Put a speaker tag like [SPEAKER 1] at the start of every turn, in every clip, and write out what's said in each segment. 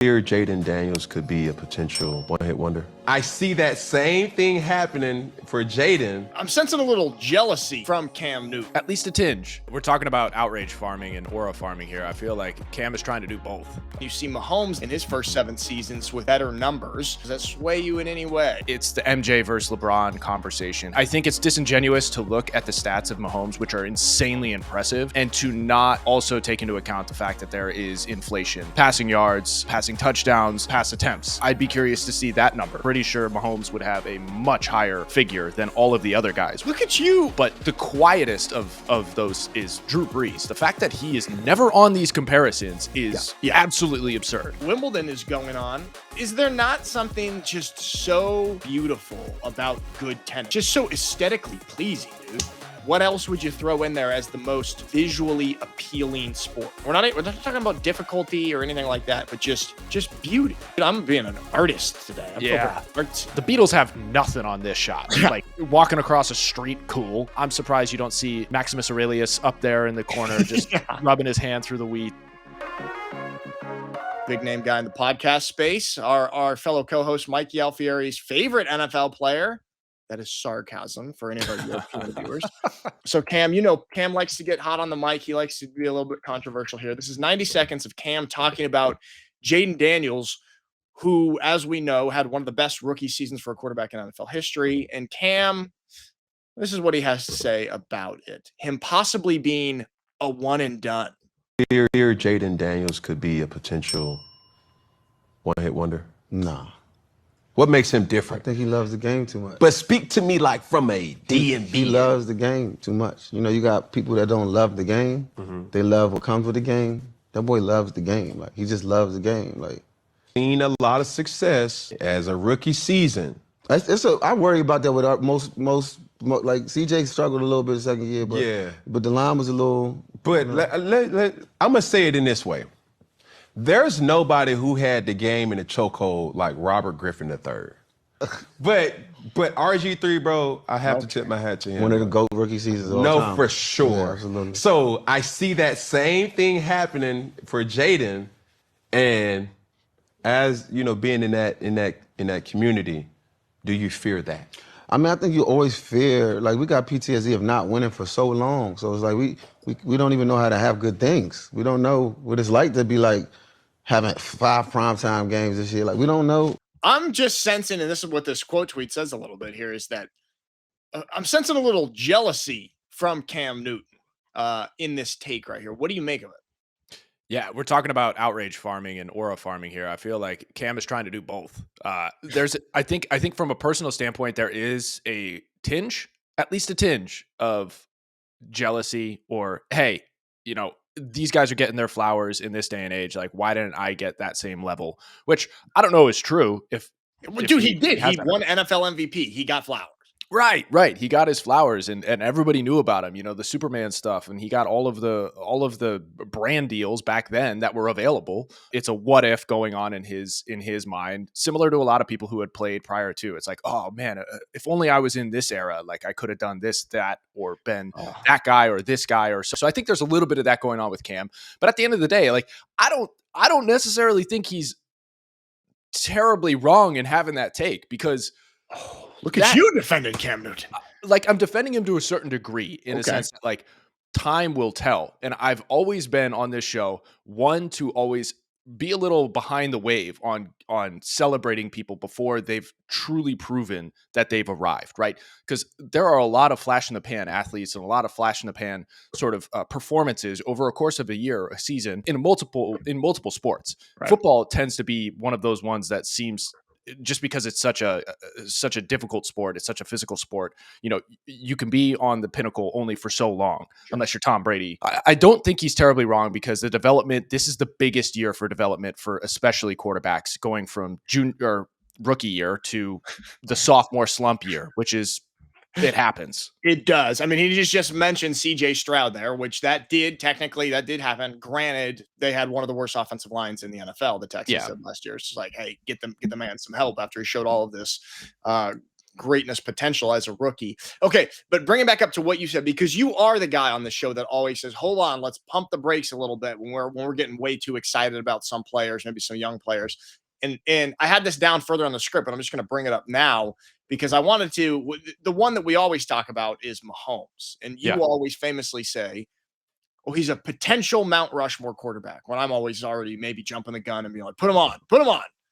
[SPEAKER 1] Here, Jayden Daniels could be a potential one-hit wonder. I see that same thing happening for Jayden.
[SPEAKER 2] I'm sensing a little jealousy from Cam Newton.
[SPEAKER 3] At least a tinge. We're talking about outrage farming and aura farming here. I feel like Cam is trying to do both.
[SPEAKER 2] You see Mahomes in his first 7 seasons with better numbers. Does that sway you in any way?
[SPEAKER 3] It's the MJ versus LeBron conversation. I think it's disingenuous to look at the stats of Mahomes, which are insanely impressive, and to not also take into account the fact that there is inflation. Passing yards, passing touchdowns, pass attempts. I'd be curious to see that number. Pretty sure Mahomes would have a much higher figure than all of the other guys.
[SPEAKER 2] Look at you.
[SPEAKER 3] But the quietest of those is Drew Brees. The fact that he is never on these comparisons is absolutely absurd.
[SPEAKER 2] Wimbledon is going on. Is there not something just so beautiful about good tennis? Just so aesthetically pleasing, dude. What else would you throw in there as the most visually appealing sport? We're not talking about difficulty or anything like that, but just beauty. Dude, I'm being an artist today.
[SPEAKER 3] The Beatles have nothing on this shot. Like walking across a street, cool. I'm surprised you don't see Maximus Aurelius up there in the corner just rubbing his hand through the wheat.
[SPEAKER 2] Big name guy in the podcast space. Our fellow co-host Mike Alfieri's favorite NFL player. That is sarcasm for any of our European viewers. So Cam, Cam likes to get hot on the mic. He likes to be a little bit controversial here. This is 90 seconds of Cam talking about Jayden Daniels, who, as we know, had one of the best rookie seasons for a quarterback in NFL history. And Cam, this is what he has to say about it. Him possibly being a one and done.
[SPEAKER 1] Here, Jayden Daniels could be a potential one-hit wonder.
[SPEAKER 4] Nah.
[SPEAKER 1] What makes him different?
[SPEAKER 4] I think he loves the game too much.
[SPEAKER 1] But speak to me like from a D&B.
[SPEAKER 4] He loves the game too much. You got people that don't love the game. Mm-hmm. They love what comes with the game. That boy loves the game. Like, he just loves the game. Like,
[SPEAKER 1] seen a lot of success as a rookie season.
[SPEAKER 4] I worry about that with our most like CJ struggled a little bit the second year, but the line was a little.
[SPEAKER 1] But I'm gonna say it in this way. There's nobody who had the game in a chokehold like Robert Griffin III. But RG3, bro, I have to tip my hat to him.
[SPEAKER 4] One of the GOAT rookie seasons of all time.
[SPEAKER 1] No, for sure.
[SPEAKER 4] Yeah, absolutely.
[SPEAKER 1] So I see that same thing happening for Jayden, and as being in that community, do you fear that?
[SPEAKER 4] I mean, I think you always fear, like, we got PTSD of not winning for so long. So it's like we don't even know how to have good things. We don't know what it's like to be like having 5 primetime games this year. Like, we don't know.
[SPEAKER 2] I'm just sensing, and this is what this quote tweet says a little bit here, is that I'm sensing a little jealousy from Cam Newton in this take right here. What do you make of it?
[SPEAKER 3] Yeah, we're talking about outrage farming and aura farming here. I feel like Cam is trying to do both. I think from a personal standpoint, there is a tinge, at least a tinge of jealousy, or, hey, these guys are getting their flowers in this day and age. Like, why didn't I get that same level? Which I don't know is true.
[SPEAKER 2] Dude, he did. He won NFL MVP. He got flowers.
[SPEAKER 3] Right. He got his flowers, and everybody knew about him. The Superman stuff, and he got all of the brand deals back then that were available. It's a what if going on in his mind, similar to a lot of people who had played prior to. It's like, oh man, if only I was in this era, like I could have done this, that, or been that guy or this guy or so. So I think there's a little bit of that going on with Cam. But at the end of the day, like I don't necessarily think he's terribly wrong in having that take, because.
[SPEAKER 2] Look at you defending Cam Newton.
[SPEAKER 3] Like, I'm defending him to a certain degree in a sense that, like, time will tell. And I've always been on this show one to always be a little behind the wave on celebrating people before they've truly proven that they've arrived, right? Because there are a lot of flash in the pan athletes and a lot of flash in the pan sort of performances over a course of a year, a season, in multiple sports. Right. Football tends to be one of those ones that seems, just because it's such a difficult sport, it's such a physical sport, you can be on the pinnacle only for so long, unless you're Tom Brady. I don't think he's terribly wrong, because the development, this is the biggest year for development for especially quarterbacks, going from rookie year to the sophomore slump year, which is, it happens.
[SPEAKER 2] It does. I mean, he just mentioned CJ Stroud there, which that did happen. Granted, they had one of the worst offensive lines in the NFL, the Texans said last year. It's like, hey, get the man some help after he showed all of this greatness potential as a rookie. Okay, but bring it back up to what you said, because you are the guy on the show that always says, hold on, let's pump the brakes a little bit when we're getting way too excited about some players, maybe some young players. And I had this down further on the script, but I'm just going to bring it up now because I wanted to. The one that we always talk about is Mahomes. And you always famously say, oh, he's a potential Mount Rushmore quarterback, when I'm always already maybe jumping the gun and being like, put him on.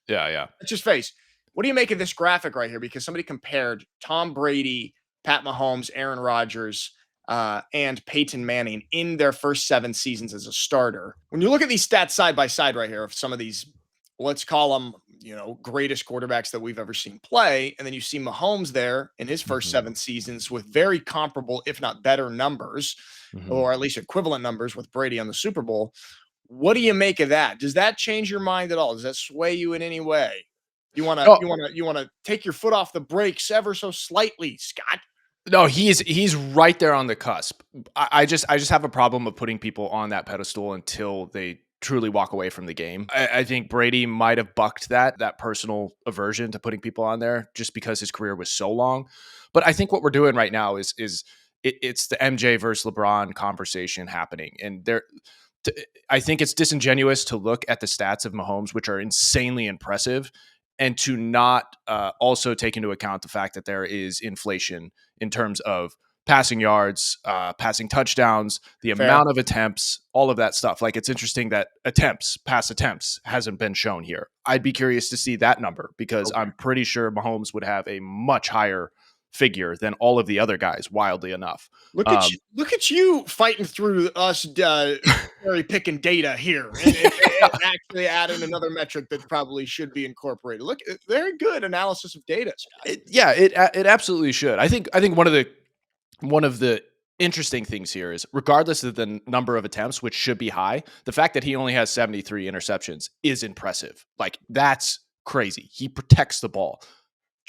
[SPEAKER 3] Yeah.
[SPEAKER 2] That's his face. What do you make of this graphic right here? Because somebody compared Tom Brady, Pat Mahomes, Aaron Rodgers, and Peyton Manning in their first 7 seasons as a starter. When you look at these stats side by side right here of some of these, let's call them, greatest quarterbacks that we've ever seen play, and then you see Mahomes there in his first 7 seasons with very comparable, if not better numbers, or at least equivalent numbers with Brady on the Super Bowl. What do you make of that? Does that change your mind at all? Does that sway you in any way? You want to take your foot off the brakes ever so slightly, Scott?
[SPEAKER 3] No, he's right there on the cusp. I just have a problem of putting people on that pedestal until they truly walk away from the game. I think Brady might have bucked that personal aversion to putting people on there just because his career was so long. But I think what we're doing right now is it's the MJ versus LeBron conversation happening, and I think it's disingenuous to look at the stats of Mahomes, which are insanely impressive, and to not also take into account the fact that there is inflation in terms of passing yards, passing touchdowns, the amount of attempts, all of that stuff. Like, it's interesting that pass attempts hasn't been shown here. I'd be curious to see that number because I'm pretty sure Mahomes would have a much higher figure than all of the other guys, wildly enough.
[SPEAKER 2] Look at you fighting through us very picking data here and actually adding another metric that probably should be incorporated. Look, very good analysis of data, Scott.
[SPEAKER 3] It absolutely should. I think one of the interesting things here is, regardless of the number of attempts, which should be high, the fact that he only has 73 interceptions is impressive. Like, that's crazy. He protects the ball.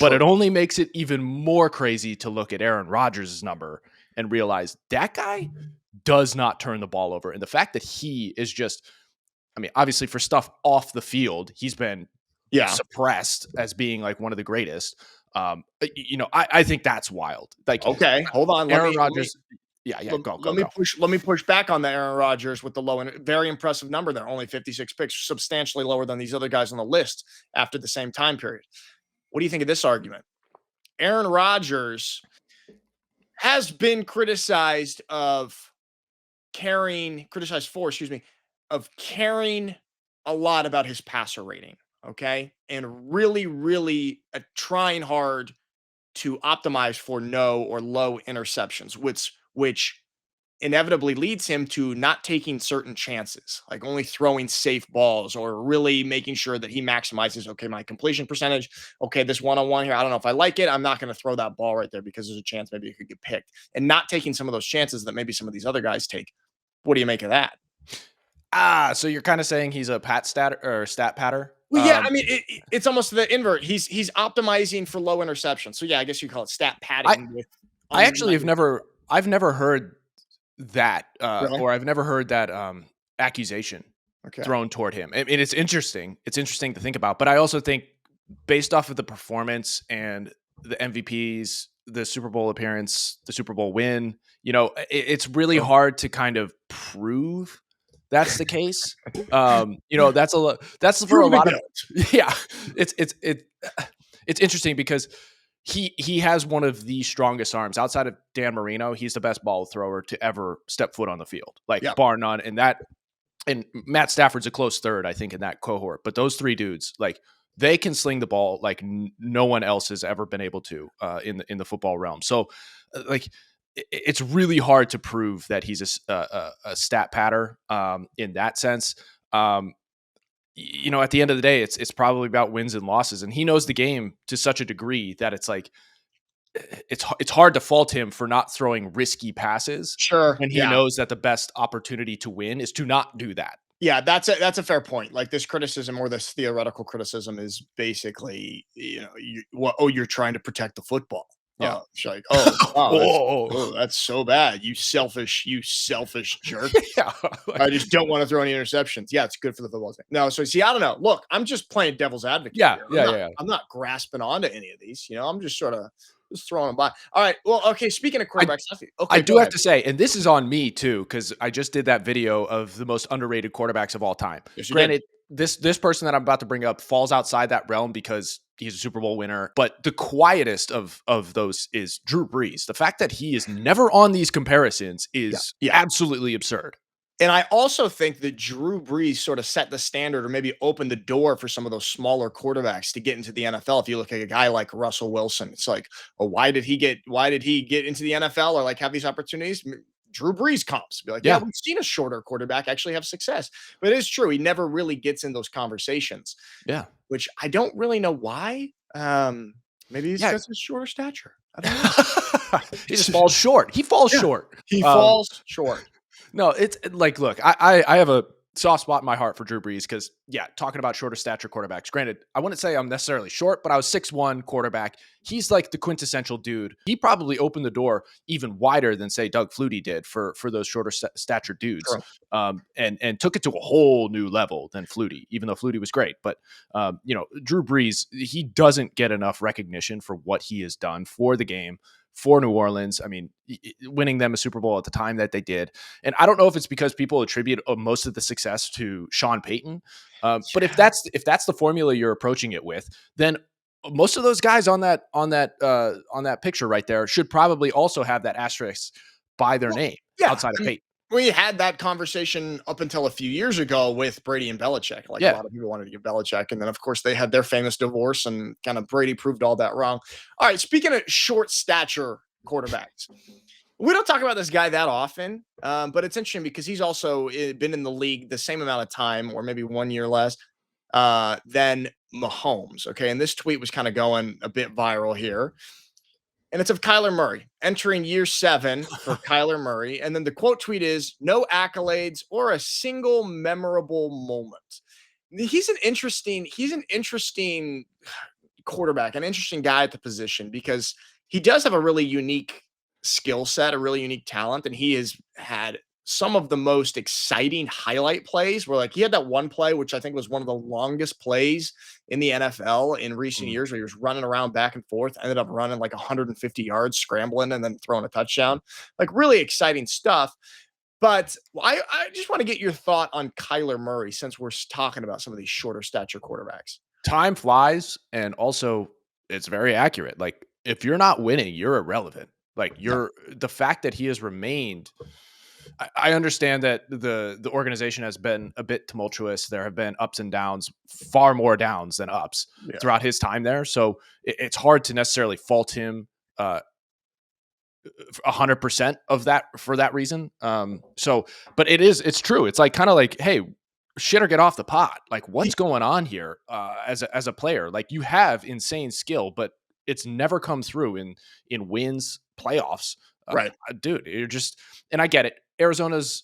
[SPEAKER 3] But it only makes it even more crazy to look at Aaron Rodgers' number and realize that guy does not turn the ball over. And the fact that he is just, I mean, obviously for stuff off the field, he's been suppressed as being like one of the greatest. I think that's wild. Like,
[SPEAKER 2] okay, hold on.
[SPEAKER 3] Aaron Rodgers. Go.
[SPEAKER 2] Let me push back on the Aaron Rodgers with the low and very impressive number there. Only 56 picks, substantially lower than these other guys on the list after the same time period. What do you think of this argument? Aaron Rodgers has been criticized of caring a lot about his passer rating, okay? And really, really trying hard to optimize for no or low interceptions, which inevitably leads him to not taking certain chances, like only throwing safe balls or really making sure that he maximizes, okay, my completion percentage. Okay, this one-on-one here, I don't know if I like it. I'm not going to throw that ball right there because there's a chance maybe it could get picked, and not taking some of those chances that maybe some of these other guys take. What do you make of that?
[SPEAKER 3] So you're kind of saying he's a stat patter?
[SPEAKER 2] Well, yeah, I mean, it's almost the invert. He's optimizing for low interception. So yeah, I guess you call it stat padding.
[SPEAKER 3] I've never heard that,
[SPEAKER 2] Really?
[SPEAKER 3] or I've never heard that accusation thrown toward him. I mean, it's interesting. It's interesting to think about, but I also think, based off of the performance and the MVPs, the Super Bowl appearance, the Super Bowl win, it's really hard to kind of prove that's the case. That's for a lot of it's interesting because he has one of the strongest arms outside of Dan Marino. He's the best ball thrower to ever step foot on the field, bar none. And Matt Stafford's a close third, I think, in that cohort. But those 3 dudes, like, they can sling the ball like no one else has ever been able to in the football realm. So, it's really hard to prove that he's a stat patter in that sense. At the end of the day, it's probably about wins and losses, and he knows the game to such a degree that it's like it's hard to fault him for not throwing risky passes.
[SPEAKER 2] Sure,
[SPEAKER 3] when he knows that the best opportunity to win is to not do that.
[SPEAKER 2] Yeah, that's a fair point. Like, this criticism or this theoretical criticism is basically, you're trying to protect the football.
[SPEAKER 3] Yeah.
[SPEAKER 2] Oh, she's like, oh, wow,
[SPEAKER 3] Oh.
[SPEAKER 2] that's so bad. You selfish jerk.
[SPEAKER 3] Yeah.
[SPEAKER 2] I just don't want to throw any interceptions. Yeah, it's good for the football team. No, so see, I don't know. Look, I'm just playing devil's advocate
[SPEAKER 3] Yeah,
[SPEAKER 2] here. I'm not grasping onto any of these. I'm just sort of just throwing them by. All right. Well, okay. Speaking of quarterbacks,
[SPEAKER 3] I do have to say, and this is on me too, because I just did that video of the most underrated quarterbacks of all time.
[SPEAKER 2] Yes,
[SPEAKER 3] Granted, this person that I'm about to bring up falls outside that realm because he's a Super Bowl winner. But the quietest of those is Drew Brees. The fact that he is never on these comparisons is absolutely absurd.
[SPEAKER 2] And I also think that Drew Brees sort of set the standard or maybe opened the door for some of those smaller quarterbacks to get into the NFL. If you look at a guy like Russell Wilson, it's like, oh, why did he get into the NFL or like have these opportunities? Drew Brees comes. Be like, yeah, we've seen a shorter quarterback actually have success. But it is true. He never really gets in those conversations.
[SPEAKER 3] Yeah.
[SPEAKER 2] Which I don't really know why. Maybe it's because of his shorter stature. I don't know.
[SPEAKER 3] He just falls short. He falls short.
[SPEAKER 2] He falls short.
[SPEAKER 3] No, it's like, look, I have a soft spot in my heart for Drew Brees because, talking about shorter stature quarterbacks. Granted, I wouldn't say I'm necessarily short, but I was 6'1" quarterback. He's like the quintessential dude. He probably opened the door even wider than, say, Doug Flutie did for those shorter stature dudes, and took it to a whole new level than Flutie, even though Flutie was great. But, Drew Brees, he doesn't get enough recognition for what he has done for the game, for New Orleans. I mean, winning them a Super Bowl at the time that they did. And I don't know if it's because people attribute most of the success to Sean Payton. But if that's the formula you're approaching it with, then most of those guys on that picture right there should probably also have that asterisk by their name outside of Payton.
[SPEAKER 2] We had that conversation up until a few years ago with Brady and Belichick. A lot of people wanted to give Belichick. And then, of course, they had their famous divorce and kind of Brady proved all that wrong. All right, speaking of short stature quarterbacks, we don't talk about this guy that often, but it's interesting because he's also been in the league the same amount of time or maybe 1 year less than Mahomes. Okay, and this tweet was kind of going a bit viral here. And it's of Kyler Murray entering year 7 for Kyler Murray. And then the quote tweet is, no accolades or a single memorable moment. He's an interesting quarterback, an interesting guy at the position because he does have a really unique skill set, a really unique talent. And he has had some of the most exciting highlight plays where he had that one play, which I think was one of the longest plays in the NFL in recent years where he was running around back and forth, ended up running 150 yards, scrambling and then throwing a touchdown, really exciting stuff. But I just want to get your thought on Kyler Murray since we're talking about some of these shorter stature quarterbacks.
[SPEAKER 3] Time flies. And also it's very accurate. If you're not winning, you're irrelevant. The fact that he has remained, I understand that the organization has been a bit tumultuous. There have been ups and downs, far more downs than ups throughout his time there. So it's hard to necessarily fault him 100% of that for that reason. But it's true. It's hey, shit or get off the pot. What's going on here as a player? You have insane skill, but it's never come through in wins, playoffs.
[SPEAKER 2] Right.
[SPEAKER 3] Dude, you're just, and I get it. Arizona's,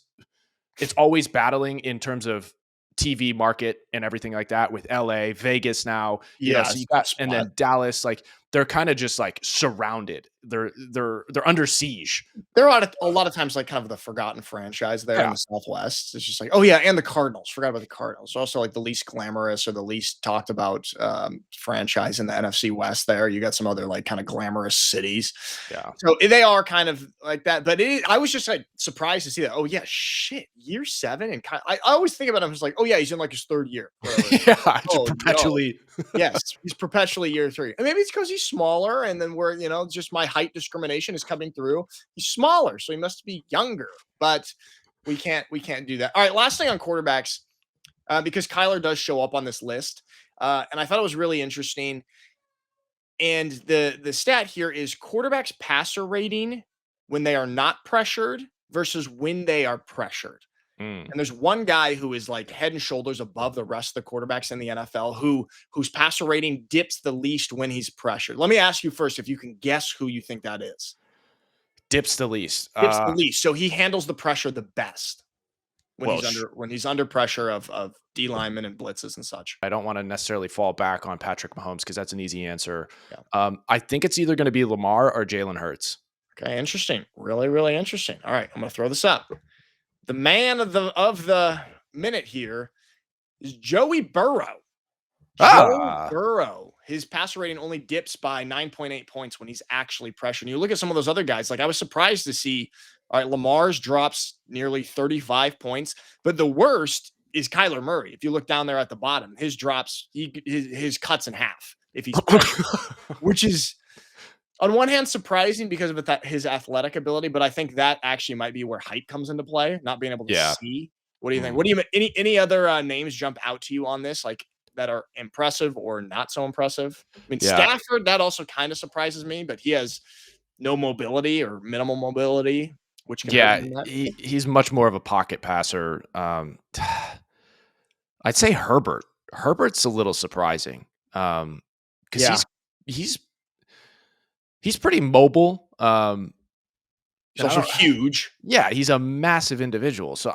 [SPEAKER 3] it's always battling in terms of TV market and everything like that with LA, Vegas now. So you got, and then Dallas, they're kind of just surrounded. They're under siege.
[SPEAKER 2] They're a lot of times kind of the forgotten franchise there in the Southwest. It's just and the Cardinals. Forgot about the Cardinals. Also the least glamorous or the least talked about franchise in the NFC West there. You got some other kind of glamorous cities.
[SPEAKER 3] Yeah.
[SPEAKER 2] So they are kind of like that. But I was just surprised to see that. Oh yeah, shit. Year 7. And I always think about him as oh yeah, he's in his 3rd year.
[SPEAKER 3] Perpetually.
[SPEAKER 2] No. Yes, he's perpetually year 3. And maybe it's because he's smaller and then we're, just my height discrimination is coming through. He's smaller, so he must be younger, but we can't do that. All right. Last thing on quarterbacks, because Kyler does show up on this list. And I thought it was really interesting. And the stat here is quarterbacks passer rating when they are not pressured versus when they are pressured. And there's one guy who is head and shoulders above the rest of the quarterbacks in the NFL whose passer rating dips the least when he's pressured. Let me ask you first if you can guess who you think that is.
[SPEAKER 3] Dips the least.
[SPEAKER 2] Dips the least. So he handles the pressure the best. when he's under pressure of D linemen and blitzes and such.
[SPEAKER 3] I don't want to necessarily fall back on Patrick Mahomes because that's an easy answer.
[SPEAKER 2] Yeah.
[SPEAKER 3] I think it's either going to be Lamar or Jalen Hurts.
[SPEAKER 2] Okay, interesting. Really, really interesting. All right, I'm going to throw this up. The man of the minute here is Joey Burrow. Joe Burrow. His passer rating only dips by 9.8 points when he's actually pressured. You look at some of those other guys, like I was surprised to see, all right, Lamar's drops nearly 35 points, but the worst is Kyler Murray. If you look down there at the bottom, his drops, his cuts in half if he's pressured, which is on one hand surprising because of his athletic ability, but I think that actually might be where height comes into play, not being able to see. What do you think? What do you any other names jump out to you on this, like that are impressive or not so impressive? I mean, Stafford, that also kind of surprises me, but he has no mobility or minimal mobility, which can
[SPEAKER 3] he's much more of a pocket passer. I'd say Herbert. Herbert's a little surprising because he's pretty mobile.
[SPEAKER 2] He's also huge.
[SPEAKER 3] Yeah, he's a massive individual. So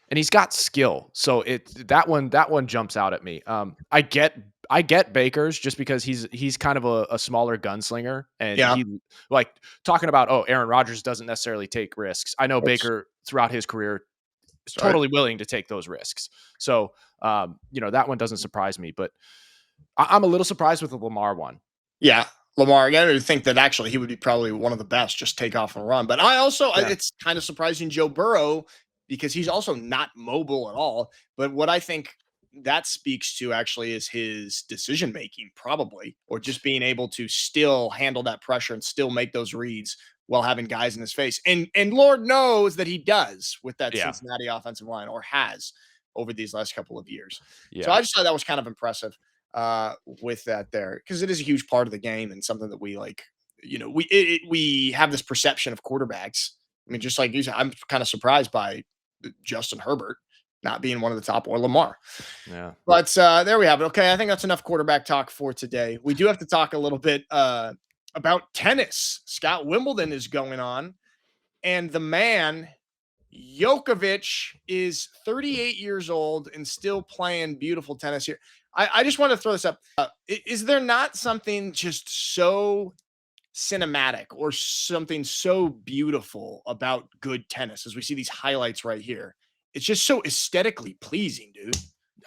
[SPEAKER 3] and he's got skill. So that one jumps out at me. I get Baker's just because he's kind of a smaller gunslinger, and he like talking about Aaron Rodgers doesn't necessarily take risks. I know Baker throughout his career is totally willing to take those risks. So that one doesn't surprise me, but I'm a little surprised with the Lamar one.
[SPEAKER 2] Yeah. Lamar, again, I think that actually he would be probably one of the best, just take off and run. But I also, it's kind of surprising Joe Burrow because he's also not mobile at all. But what I think that speaks to actually is his decision making, probably, or just being able to still handle that pressure and still make those reads while having guys in his face. And Lord knows that he does with that Cincinnati offensive line, or has over these last couple of years. Yeah. So I just thought that was kind of impressive with that there, because it is a huge part of the game and something that we like, we have this perception of quarterbacks. I mean, just like you said, I'm kind of surprised by Justin Herbert not being one of the top, or Lamar.
[SPEAKER 3] Yeah.
[SPEAKER 2] But there we have it. Okay. I think that's enough quarterback talk for today. We do have to talk a little bit about tennis. Scott, Wimbledon is going on, and the man Djokovic is 38 years old and still playing beautiful tennis here. I just want to throw this up. Is there not something just so cinematic or something so beautiful about good tennis as we see these highlights right here? It's just so aesthetically pleasing, dude.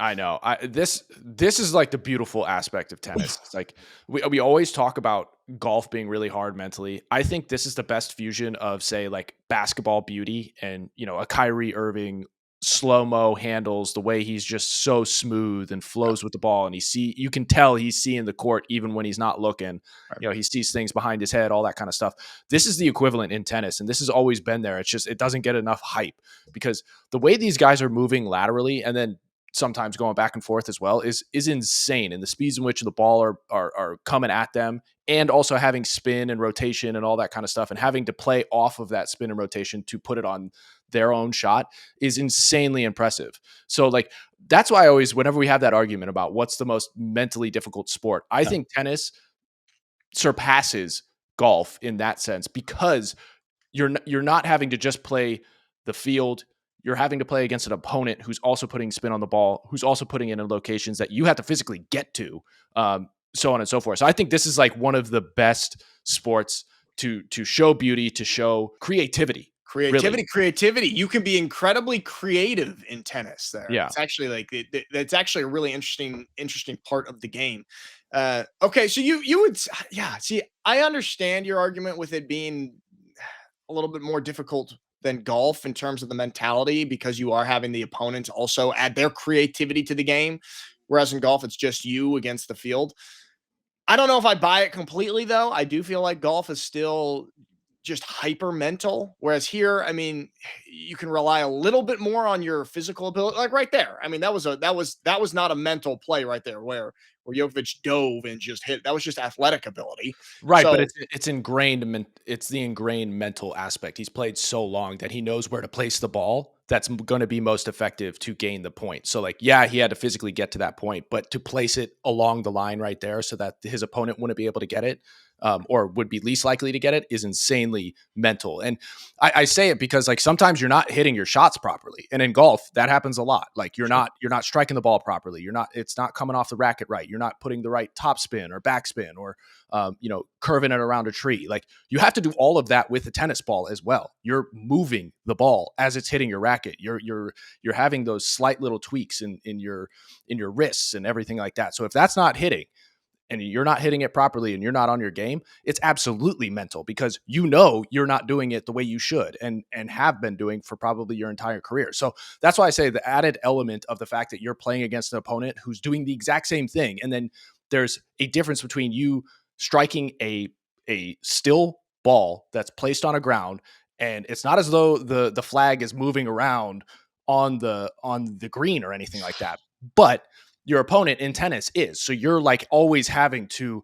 [SPEAKER 3] I know. This is like the beautiful aspect of tennis. It's like we always talk about golf being really hard mentally. I think this is the best fusion of, say, like basketball beauty and, a Kyrie Irving slow-mo handles, the way he's just so smooth and flows with the ball, and you can tell he's seeing the court even when he's not looking. He sees things behind his head, all that kind of stuff. This is the equivalent in tennis, and this has always been there. It's just it doesn't get enough hype because the way these guys are moving laterally and then sometimes going back and forth as well is insane, and the speeds in which the ball are coming at them, and also having spin and rotation and all that kind of stuff, and having to play off of that spin and rotation to put it on their own shot is insanely impressive. So like that's why I always, whenever we have that argument about what's the most mentally difficult sport, I think tennis surpasses golf in that sense, because you're not having to just play the field. You're having to play against an opponent who's also putting spin on the ball, who's also putting it in locations that you have to physically get to, so on and so forth. So I think this is like one of the best sports to show beauty, to show creativity.
[SPEAKER 2] Creativity. You can be incredibly creative in tennis there.
[SPEAKER 3] Yeah.
[SPEAKER 2] It's actually that's actually a really interesting part of the game. Okay. So you would, see, I understand your argument with it being a little bit more difficult than golf in terms of the mentality, because you are having the opponents also add their creativity to the game. Whereas in golf, it's just you against the field. I don't know if I buy it completely though. I do feel like golf is still just hyper mental. Whereas here, I mean, you can rely a little bit more on your physical ability. Like right there. I mean, that was not a mental play right there where Djokovic dove and just hit. That was just athletic ability.
[SPEAKER 3] Right. So, but it's ingrained. It's the ingrained mental aspect. He's played so long that he knows where to place the ball. That's going to be most effective to gain the point. So like, he had to physically get to that point, but to place it along the line right there so that his opponent wouldn't be able to get it. or would be least likely to get it, is insanely mental. And I say it because like sometimes you're not hitting your shots properly, and in golf that happens a lot. Like you're not striking the ball properly. It's not coming off the racket right. You're not putting the right topspin or backspin or curving it around a tree. Like you have to do all of that with the tennis ball as well. You're moving the ball as it's hitting your racket. You're having those slight little tweaks in your wrists and everything like that. So if that's not hitting, and you're not hitting it properly and you're not on your game, it's absolutely mental because you're not doing it the way you should and have been doing for probably your entire career. So that's why I say the added element of the fact that you're playing against an opponent who's doing the exact same thing. And then there's a difference between you striking a still ball that's placed on a ground, and it's not as though the flag is moving around on the green or anything like that. But your opponent in tennis is. So you're like always having to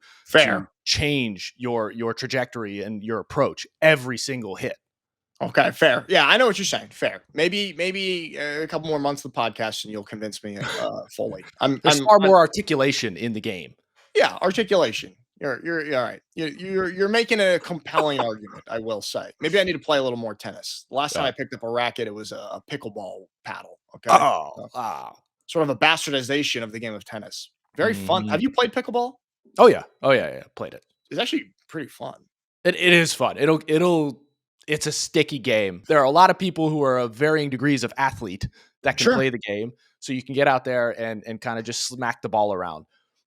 [SPEAKER 3] change your trajectory and your approach every single hit.
[SPEAKER 2] Okay, fair. Yeah, I know what you're saying. Fair. Maybe a couple more months of the podcast and you'll convince me fully.
[SPEAKER 3] There's far more articulation in the game.
[SPEAKER 2] Yeah, articulation. You're all right. You're making a compelling argument, I will say. Maybe I need to play a little more tennis. The last time I picked up a racket, it was a pickleball paddle. Okay.
[SPEAKER 3] Wow.
[SPEAKER 2] Sort of a bastardization of the game of tennis. Very fun. Have you played pickleball?
[SPEAKER 3] Oh yeah. Played it.
[SPEAKER 2] It's actually pretty fun.
[SPEAKER 3] It is fun. It's a sticky game. There are a lot of people who are of varying degrees of athlete that can play the game. So you can get out there and kind of just smack the ball around.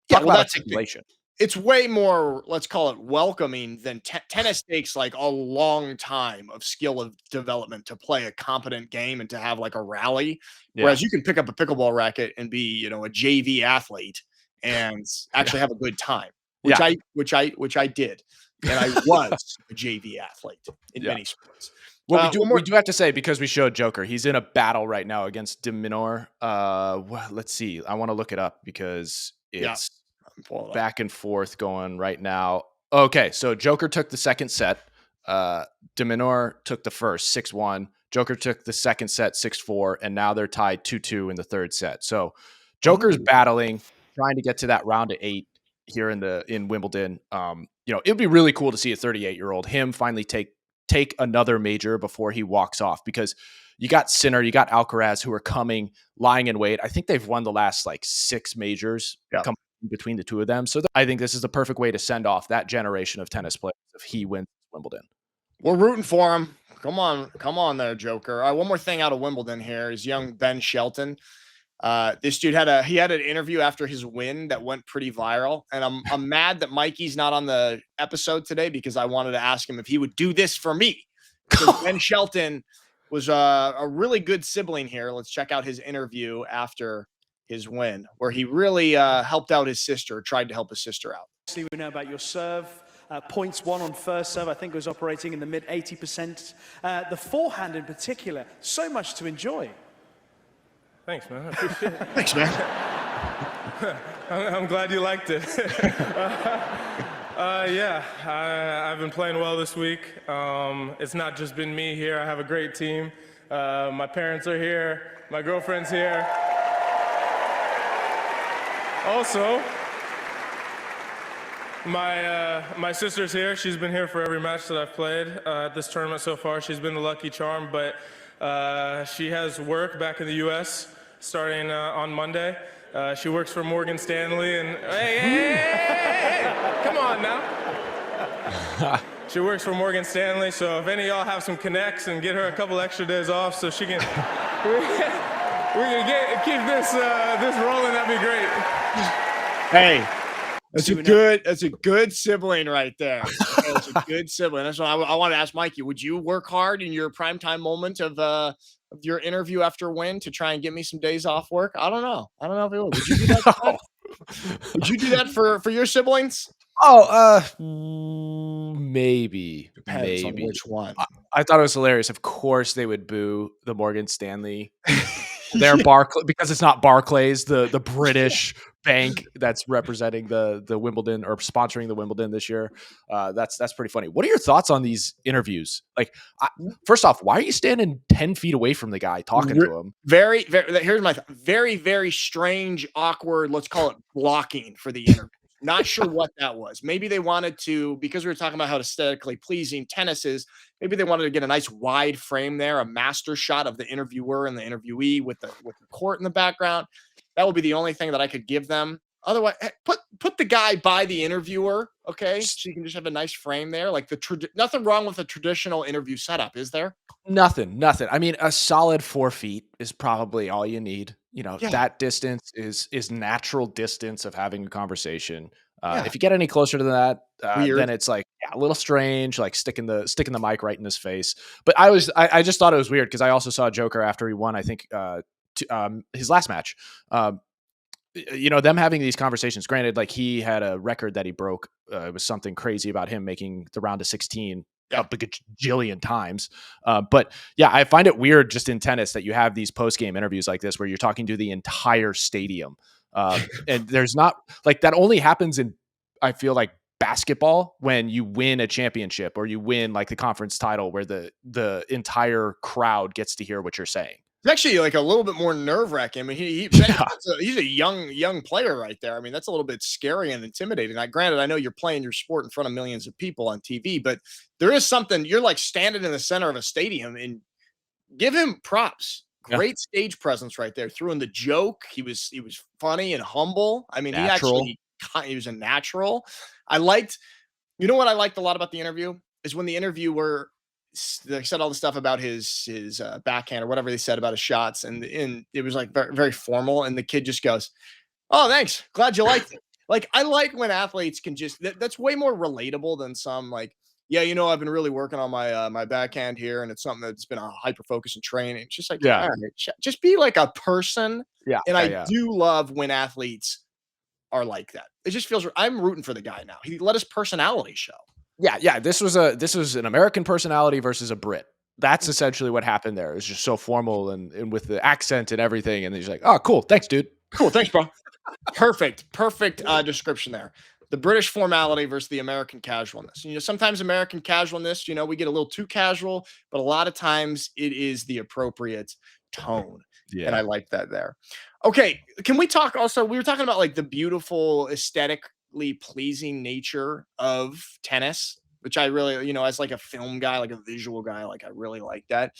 [SPEAKER 3] Talk about articulation.
[SPEAKER 2] It's way more, let's call it welcoming than tennis takes like a long time of skill of development to play a competent game and to have like a rally. Yeah. Whereas you can pick up a pickleball racket and be, a JV athlete and actually have a good time, which I did. And I was a JV athlete in many sports.
[SPEAKER 3] Well, we do have to say, because we showed Joker, he's in a battle right now against de Minaur. Let's see. I want to look it up because it's back and forth going right now. Okay, so Joker took the second set. De Minaur took the first 6-1. Joker took the second set 6-4, and now they're tied 2-2 in the third set. So Joker's battling, trying to get to that round of 8 here in Wimbledon. It would be really cool to see a 38-year-old him finally take another major before he walks off, because you got Sinner, you got Alcaraz who are coming, lying in wait. I think they've won the last 6 majors between the two of them. So I think this is the perfect way to send off that generation of tennis players if he wins Wimbledon.
[SPEAKER 2] We're rooting for him. Come on there, Joker. All right, one more thing out of Wimbledon here is young Ben Shelton. This dude had an interview after his win that went pretty viral, and I'm mad that Mikey's not on the episode today because I wanted to ask him if he would do this for me. Ben Shelton was a really good sibling here. Let's check out his interview after his win, where he really helped out his sister, tried to help his sister out.
[SPEAKER 5] We know about your serve. Points won on first serve, I think it was operating in the mid 80%. The forehand in particular, so much to enjoy.
[SPEAKER 6] Thanks, man. I appreciate it.
[SPEAKER 2] Thanks, man.
[SPEAKER 6] I'm glad you liked it. I've been playing well this week. It's not just been me here. I have a great team. My parents are here. My girlfriend's here. Also, my sister's here. She's been here for every match that I've played at this tournament so far. She's been the lucky charm, but she has work back in the U.S. starting on Monday. She works for Morgan Stanley, and hey, come on now. She works for Morgan Stanley, so if any of y'all have some connects and get her a couple extra days off so she can, we can keep this rolling, that'd be great.
[SPEAKER 2] Hey, that's a good sibling right there. That's a good sibling. That's what I want to ask Mikey. Would you work hard in your primetime moment of your interview after win to try and get me some days off work? I don't know if it would. Would you do that? Would you do that for your siblings?
[SPEAKER 3] Maybe.
[SPEAKER 2] Depends on which one.
[SPEAKER 3] I thought it was hilarious. Of course, they would boo the Morgan Stanley. They're Barclays, because it's not Barclays, the British bank that's representing the Wimbledon or sponsoring the Wimbledon this year. That's pretty funny. What are your thoughts on these interviews? First off, why are you standing 10 feet away from the guy talking to him?
[SPEAKER 2] Here's my very, very strange, awkward, let's call it blocking for the interview. Not sure what that was. Maybe they wanted to, because we were talking about how aesthetically pleasing tennis is, maybe they wanted to get a nice wide frame there, a master shot of the interviewer and the interviewee with the court in the background. That would be the only thing that I could give them. Otherwise, put the guy by the interviewer, okay? So you can just have a nice frame there. Like nothing wrong with a traditional interview setup, is there?
[SPEAKER 3] Nothing. I mean, a solid 4 feet is probably all you need. That distance is natural distance of having a conversation. If you get any closer to that, then it's like a little strange, like sticking the mic right in his face. But I just thought it was weird because I also saw Joker after he won, I think, his last match. Them having these conversations, granted, like he had a record that he broke. It was something crazy about him making the round of 16 a bajillion times. But yeah, I find it weird just in tennis that you have these post-game interviews like this, where you're talking to the entire stadium. And there's not like that only happens in, I feel like, basketball when you win a championship or you win like the conference title where the entire crowd gets to hear what you're saying.
[SPEAKER 2] It's actually like a little bit more nerve-wracking. I mean, he's a young player right there. I mean, that's a little bit scary and intimidating. Granted, I know you're playing your sport in front of millions of people on TV, but there is something. You're like standing in the center of a stadium, and give him props. Great stage presence right there. Threw in the joke. He was funny and humble. I mean, he was a natural. You know what I liked a lot about the interview is when the interviewer said all the stuff about his backhand or whatever they said about his shots, and it was like very, very formal, and the kid just goes, "Oh, thanks, glad you liked it." Like, I like when athletes can just that's way more relatable than some like, yeah, I've been really working on my backhand here, and it's something that's been a hyper focus in training. It's just like, all right, just be like a person. I do love when athletes are like that. It just feels I'm rooting for the guy now. He let his personality show.
[SPEAKER 3] Yeah. This was an American personality versus a Brit. That's essentially what happened there. It was just so formal and with the accent and everything. And he's like, "Oh, cool. Thanks, dude.
[SPEAKER 2] Cool. Thanks, bro." Perfect description there. The British formality versus the American casualness. Sometimes American casualness, we get a little too casual, but a lot of times it is the appropriate tone. Yeah. And I like that there. Okay. Can we talk also? We were talking about like the beautiful aesthetically pleasing nature of tennis, which I really, as like a film guy, like a visual guy, like I really like that.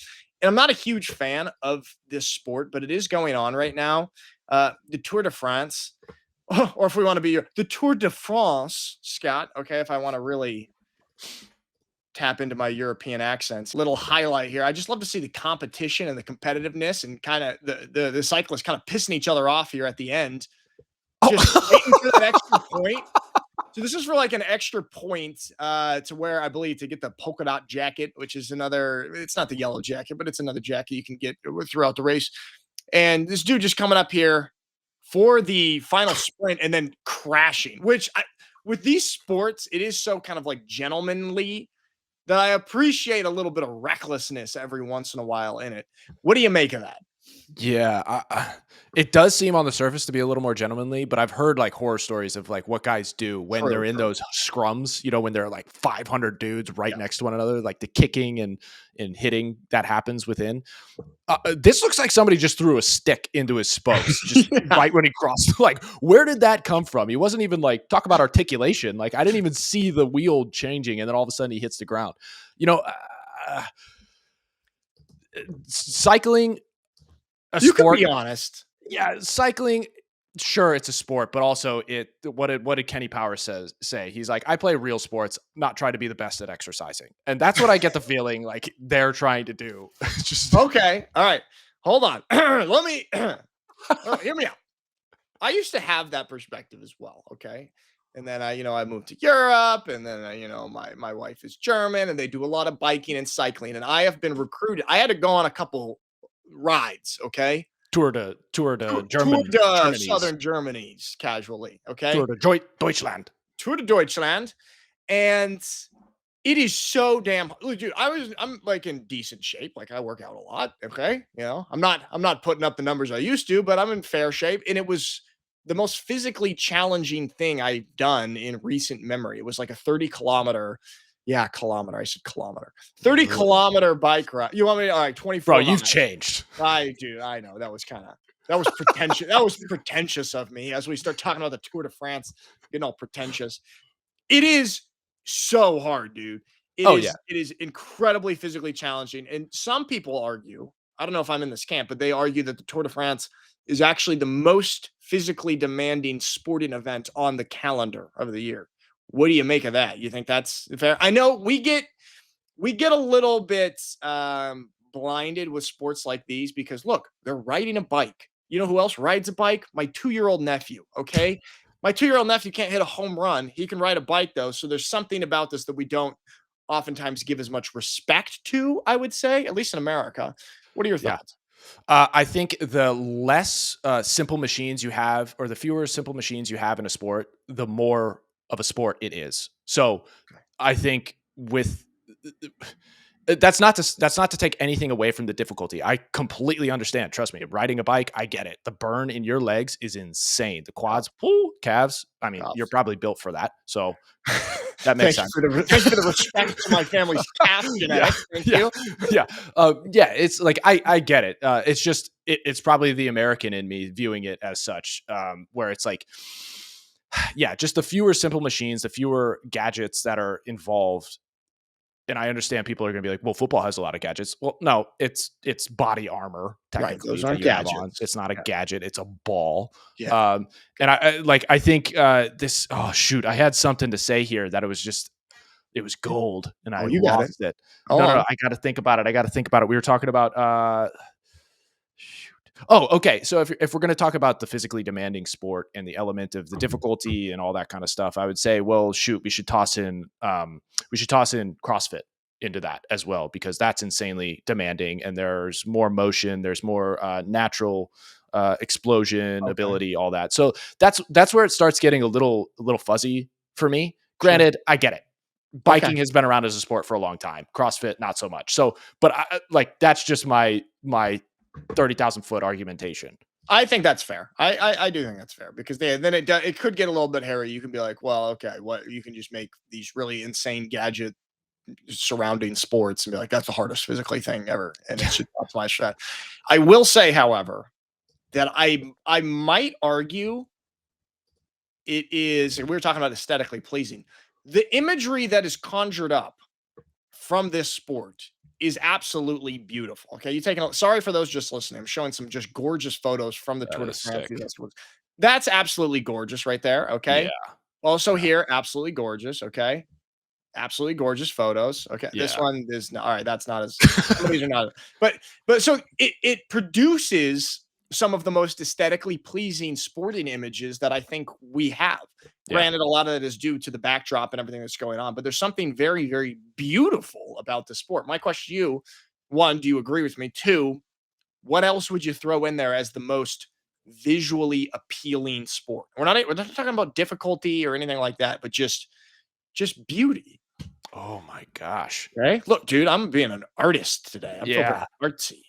[SPEAKER 2] And I'm not a huge fan of this sport, but it is going on right now. The Tour de France, or if we want to be the Tour de France, Scott. Okay. If I want to really tap into my European accents, little highlight here. I just love to see the competition and the competitiveness and kind of the cyclists kind of pissing each other off here at the end. Just waiting for that extra point. So this is for like an extra point to wear, I believe, to get the polka dot jacket, which is it's not the yellow jacket, but it's another jacket you can get throughout the race. And this dude just coming up here for the final sprint and then crashing, which with these sports, it is so kind of like gentlemanly that I appreciate a little bit of recklessness every once in a while in it. What do you make of that?
[SPEAKER 3] Yeah, it does seem on the surface to be a little more gentlemanly, but I've heard like horror stories of like what guys do when they're in those scrums, when there are like 500 dudes right next to one another, like the kicking and hitting that happens within. This looks like somebody just threw a stick into his spokes just right when he crossed. Like, where did that come from? He wasn't even like, talk about articulation. Like, I didn't even see the wheel changing, and then all of a sudden he hits the ground. Cycling.
[SPEAKER 2] You can be honest.
[SPEAKER 3] Yeah, cycling, sure, it's a sport, but also what did Kenny Powers say? He's like, I play real sports, not try to be the best at exercising. And that's what I get the feeling like they're trying to do. Just
[SPEAKER 2] okay. All right. Hold on. Let me hear me out. I used to have that perspective as well. Okay. And then I moved to Europe, and then my wife is German, and they do a lot of biking and cycling, and I have been recruited. I had to go on a couple rides, okay?
[SPEAKER 3] Tour to Germany.
[SPEAKER 2] Tour to southern Germany's casually, okay?
[SPEAKER 3] Tour to Deutschland.
[SPEAKER 2] Tour to Deutschland. And it is so damn dude, I'm like in decent shape. Like, I work out a lot, okay? I'm not putting up the numbers I used to, but I'm in fair shape. And it was the most physically challenging thing I've done in recent memory. It was like a 30-kilometer. Yeah, kilometer. I said kilometer. 30-kilometer bike ride. You want me to, all right, 24
[SPEAKER 3] Bro,
[SPEAKER 2] miles.
[SPEAKER 3] you've changed.
[SPEAKER 2] I do. I know. That was kind of That was pretentious. That was pretentious of me as we start talking about the Tour de France, getting all pretentious. It is so hard, dude. It is incredibly physically challenging. And some people argue, I don't know if I'm in this camp, but they argue that the Tour de France is actually the most physically demanding sporting event on the calendar of the year. What do you make of that? You think that's fair? I know we get a little bit blinded with sports like these because look, they're riding a bike. You know who else rides a bike? My 2-year-old nephew. Okay. My 2-year-old nephew can't hit a home run. He can ride a bike though. So there's something about this that we don't oftentimes give as much respect to, I would say, at least in America. What are your thoughts?
[SPEAKER 3] I think the less simple machines you have, or the fewer simple machines you have in a sport, the more of a sport it is. So I think with that's not to take anything away from the difficulty. I completely understand. Trust me, riding a bike, I get it. The burn in your legs is insane. The quads, calves. I mean, you're probably built for that. So that makes sense.
[SPEAKER 2] Thanks for the respect to my family's calf genetics. Thank you.
[SPEAKER 3] Yeah. It's like, I get it. It's just, it's probably the American in me viewing it as such, where it's like, just the fewer simple machines, the fewer gadgets that are involved. And I understand people are going to be like, well, football has a lot of gadgets. Well, no, it's body armor. Technically,
[SPEAKER 2] right, those aren't gadgets.
[SPEAKER 3] It's not a gadget. It's a ball.
[SPEAKER 2] Yeah.
[SPEAKER 3] And I think this, oh shoot, I had something to say here that it was gold and I lost it. No, I got to think about it. We were talking about, oh, okay. So if we're going to talk about the physically demanding sport and the element of the difficulty and all that kind of stuff, I would say, well, shoot, we should toss in CrossFit into that as well, because that's insanely demanding and there's more motion, there's more natural explosion ability, all that. So that's where it starts getting a little fuzzy for me. Granted, I get it. Biking has been around as a sport for a long time. CrossFit, not so much. So, but that's just my 30,000 foot argumentation.
[SPEAKER 2] I think that's fair. I do think that's fair because then it could get a little bit hairy. You can be like, well, okay, what you can just make these really insane gadget surrounding sports and be like, that's the hardest physically thing ever, and it should apply to that. I will say, however, that I might argue it is, and we were talking about aesthetically pleasing. The imagery that is conjured up from this sport is absolutely beautiful. Okay, sorry for those just listening. I'm showing some just gorgeous photos from the Tour de France. That's absolutely gorgeous right there. Okay.
[SPEAKER 3] Yeah.
[SPEAKER 2] Also here, absolutely gorgeous. Okay. Absolutely gorgeous photos. Okay.
[SPEAKER 3] Yeah.
[SPEAKER 2] This one is not all right. That's not as these are not, but so it produces some of the most aesthetically pleasing sporting images that I think we have. Granted, a lot of it is due to the backdrop and everything that's going on, but there's something very, very beautiful about the sport. My question to you, one, do you agree with me? Two, what else would you throw in there as the most visually appealing sport? We're not talking about difficulty or anything like that, but just beauty.
[SPEAKER 3] Oh my gosh.
[SPEAKER 2] Okay. Look, dude, I'm being an artist today. I'm feeling artsy.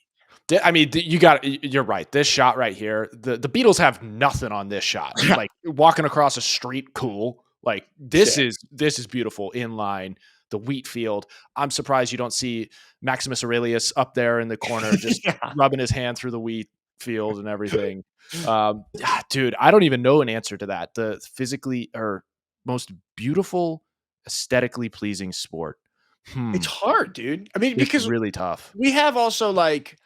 [SPEAKER 3] I mean, you're right. This shot right here, the Beatles have nothing on this shot. Like walking across a street, cool. Like this is beautiful. In line, the wheat field. I'm surprised you don't see Maximus Aurelius up there in the corner, just rubbing his hand through the wheat field and everything. Dude, I don't even know an answer to that. The physically or most beautiful, aesthetically pleasing sport.
[SPEAKER 2] It's hard, dude. I mean, because
[SPEAKER 3] it's really tough.
[SPEAKER 2] We have also like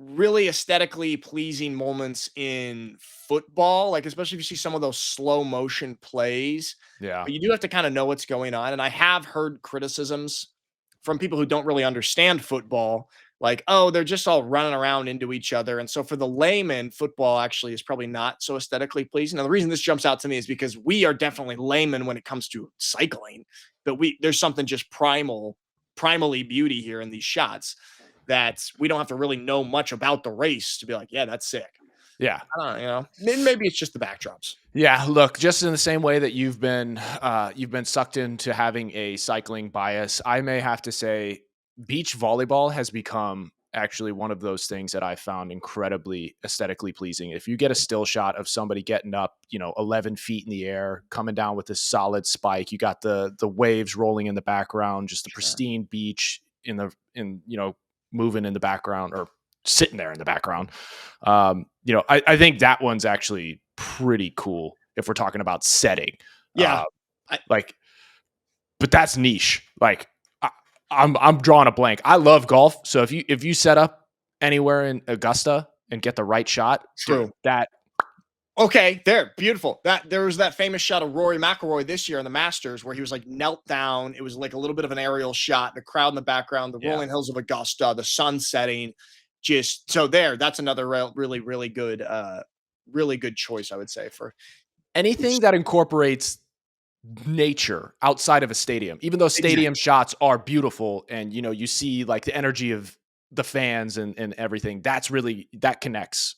[SPEAKER 2] really aesthetically pleasing moments in football, like especially if you see some of those slow motion plays.
[SPEAKER 3] Yeah.
[SPEAKER 2] But you do have to kind of know what's going on. And I have heard criticisms from people who don't really understand football, like, oh, they're just all running around into each other. And so for the layman, football actually is probably not so aesthetically pleasing. Now, the reason this jumps out to me is because we are definitely laymen when it comes to cycling, but there's something just primally beauty here in these shots that we don't have to really know much about the race to be like, yeah, that's sick.
[SPEAKER 3] Yeah.
[SPEAKER 2] I don't know, maybe it's just the backdrops.
[SPEAKER 3] Yeah. Look, just in the same way that you've been sucked into having a cycling bias, I may have to say beach volleyball has become actually one of those things that I found incredibly aesthetically pleasing. If you get a still shot of somebody getting up, 11 feet in the air, coming down with this solid spike, you got the waves rolling in the background, just the pristine beach moving in the background or sitting there in the background. I think that one's actually pretty cool if we're talking about setting.
[SPEAKER 2] Yeah.
[SPEAKER 3] But that's niche. Like I'm drawing a blank. I love golf. So if you set up anywhere in Augusta and get the right shot,
[SPEAKER 2] true.
[SPEAKER 3] Dude, that.
[SPEAKER 2] Okay, there, beautiful. There was that famous shot of Rory McIlroy this year in the Masters where he was like knelt down. It was like a little bit of an aerial shot. The crowd in the background, the rolling hills of Augusta, the sun setting. Just so there, that's another really, really good choice, I would say, for
[SPEAKER 3] anything that incorporates nature outside of a stadium. Even though stadium shots are beautiful, and you see like the energy of the fans and everything, that connects.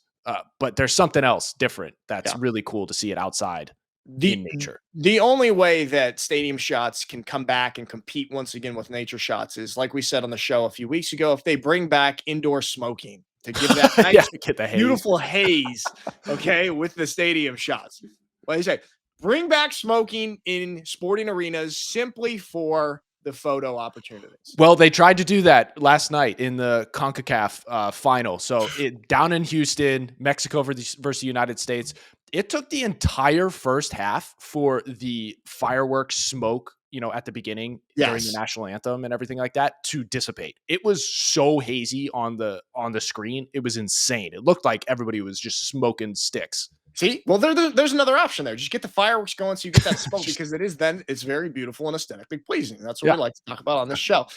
[SPEAKER 3] But there's something else different that's really cool to see it outside in nature.
[SPEAKER 2] The only way that stadium shots can come back and compete once again with nature shots is, like we said on the show a few weeks ago, if they bring back indoor smoking to give that nice,
[SPEAKER 3] get the
[SPEAKER 2] beautiful haze, okay, with the stadium shots. What do you say? Bring back smoking in sporting arenas simply for the photo opportunities.
[SPEAKER 3] Well, they tried to do that last night in the CONCACAF final. So down in Houston, Mexico versus the United States, it took the entire first half for the fireworks smoke, at the beginning during the national anthem and everything like that to dissipate. It was so hazy on the screen. It was insane. It looked like everybody was just smoking sticks.
[SPEAKER 2] See, well, there's another option there. Just get the fireworks going so you get that smoke because it's very beautiful and aesthetically pleasing. That's what we like to talk about on this show.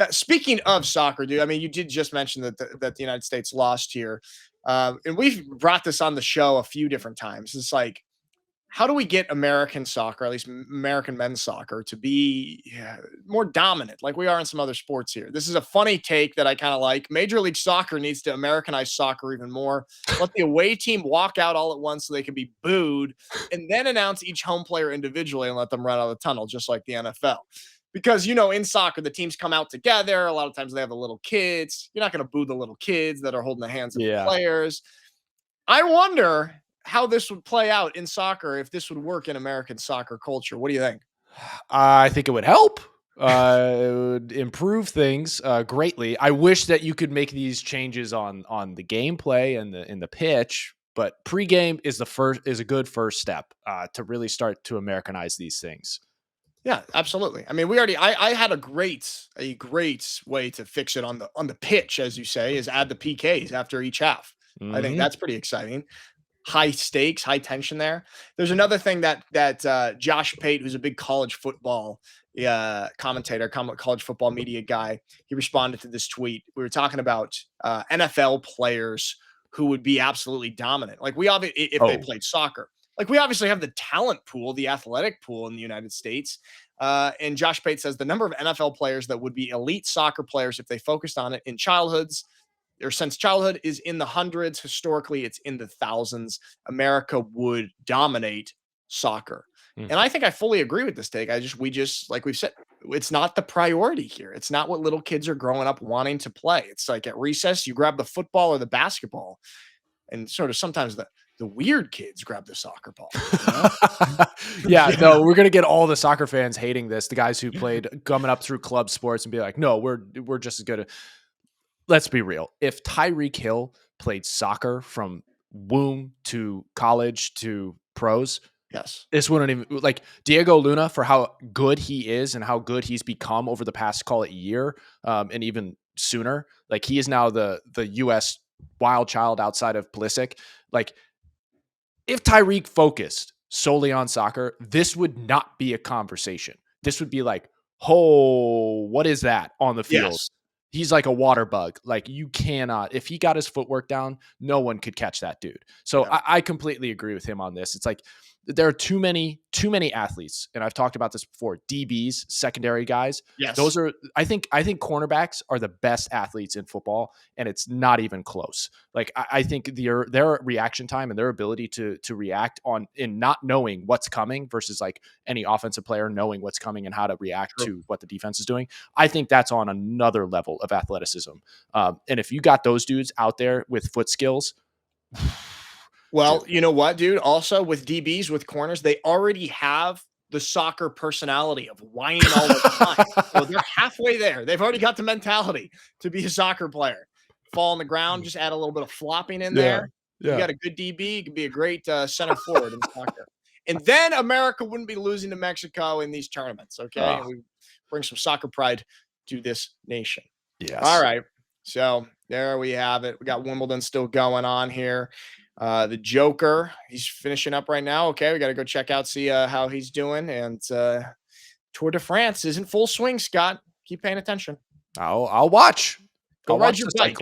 [SPEAKER 2] Speaking of soccer, dude, I mean, you did just mention that the United States lost here. And we've brought this on the show a few different times. It's like, how do we get American soccer, at least American men's soccer, to be more dominant like we are in some other sports here? This is a funny take that I kind of like. Major League Soccer needs to Americanize soccer even more. Let the away team walk out all at once so they can be booed, and then announce each home player individually and let them run out of the tunnel, just like the NFL. Because, in soccer, the teams come out together. A lot of times they have the little kids. You're not going to boo the little kids that are holding the hands of the players. I wonder how this would play out in soccer if this would work in American soccer culture. What do you think?
[SPEAKER 3] I think it would help. It would improve things greatly. I wish that you could make these changes on the gameplay and in the pitch, but pregame is a good first step to really start to Americanize these things.
[SPEAKER 2] Yeah, absolutely. I mean, I had a great way to fix it on the pitch, as you say, is add the PKs after each half. Mm-hmm. I think that's pretty exciting. High stakes, high tension there. There's another thing that Josh Pate, who's a big college football commentator, college football media guy, he responded to this tweet. We were talking about NFL players who would be absolutely dominant. Like if they played soccer. Like we obviously have the talent pool, the athletic pool in the United States. And Josh Pate says the number of NFL players that would be elite soccer players if they focused on it in childhoods or since childhood is in the hundreds. Historically, it's in the thousands. America would dominate soccer. And I think I fully agree with this take. We just, like we've said, it's not the priority here. It's not what little kids are growing up wanting to play. It's like at recess, you grab the football or the basketball, and sort of sometimes the weird kids grab the soccer ball.
[SPEAKER 3] No, we're going to get all the soccer fans hating this. The guys who played coming up through club sports and be like, no, we're just as good. Let's be real. If Tyreek Hill played soccer from womb to college to pros, this wouldn't even like Diego Luna for how good he is and how good he's become over the past, call it year, and even sooner. Like he is now the U.S. wild child outside of Pulisic. Like if Tyreek focused solely on soccer, this would not be a conversation. This would be like, oh, what is that on the field? Yes. He's like a water bug. Like you cannot, if he got his footwork down, no one could catch that dude. So I completely agree with him on this. It's like there are too many athletes. And I've talked about this before. DBs, secondary guys.
[SPEAKER 2] Yes.
[SPEAKER 3] Those are, I think cornerbacks are the best athletes in football, and it's not even close. Like I think their reaction time and their ability to react in not knowing what's coming versus like any offensive player knowing what's coming and how to react to what the defense is doing. I think that's on another level of athleticism. And if you got those dudes out there with foot skills,
[SPEAKER 2] well, you know what, dude? Also with DBs, with corners, they already have the soccer personality of whining all the time. So they're halfway there. They've already got the mentality to be a soccer player. fall on the ground, just add a little bit of flopping in there. You got a good DB, you could be a great center forward in soccer. And then America wouldn't be losing to Mexico in these tournaments, okay? And we bring some soccer pride to this nation.
[SPEAKER 3] Yes.
[SPEAKER 2] All right. So there we have it. We got Wimbledon still going on here. The Joker, he's finishing up right now. Okay, we got to go check out, see how he's doing. And Tour de France is in full swing, Scott. Keep paying attention.
[SPEAKER 3] I'll watch.
[SPEAKER 2] Go ride your bike.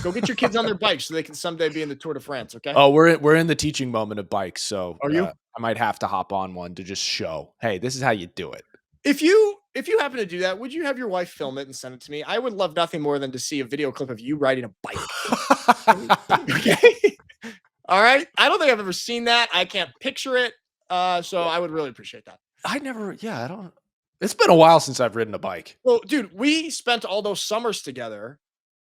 [SPEAKER 2] Go get your kids on their bikes so they can someday be in the Tour de France, okay?
[SPEAKER 3] Oh, we're in the teaching moment of bikes, so
[SPEAKER 2] are you?
[SPEAKER 3] I might have to hop on one to just show, hey, this is how you do it.
[SPEAKER 2] If you happen to do that, would you have your wife film it and send it to me? I would love nothing more than to see a video clip of you riding a bike. Okay. All right. I don't think I've ever seen that. I can't picture it. So I would really appreciate that.
[SPEAKER 3] I don't. It's been a while since I've ridden a bike.
[SPEAKER 2] Well, dude, we spent all those summers together,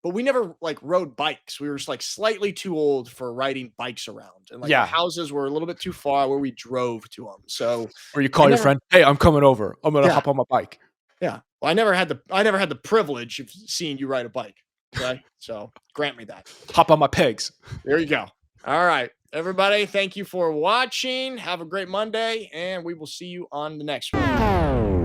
[SPEAKER 2] but we never like rode bikes. We were just like slightly too old for riding bikes around. And like our houses were a little bit too far where we drove to them. So
[SPEAKER 3] or you call your friend, hey, I'm coming over. I'm gonna hop on my bike.
[SPEAKER 2] Yeah. Well, I never had the privilege of seeing you ride a bike. Okay. So grant me that.
[SPEAKER 3] Hop on my pegs.
[SPEAKER 2] There you go. All right. Everybody, thank you for watching. Have a great Monday, and we will see you on the next one.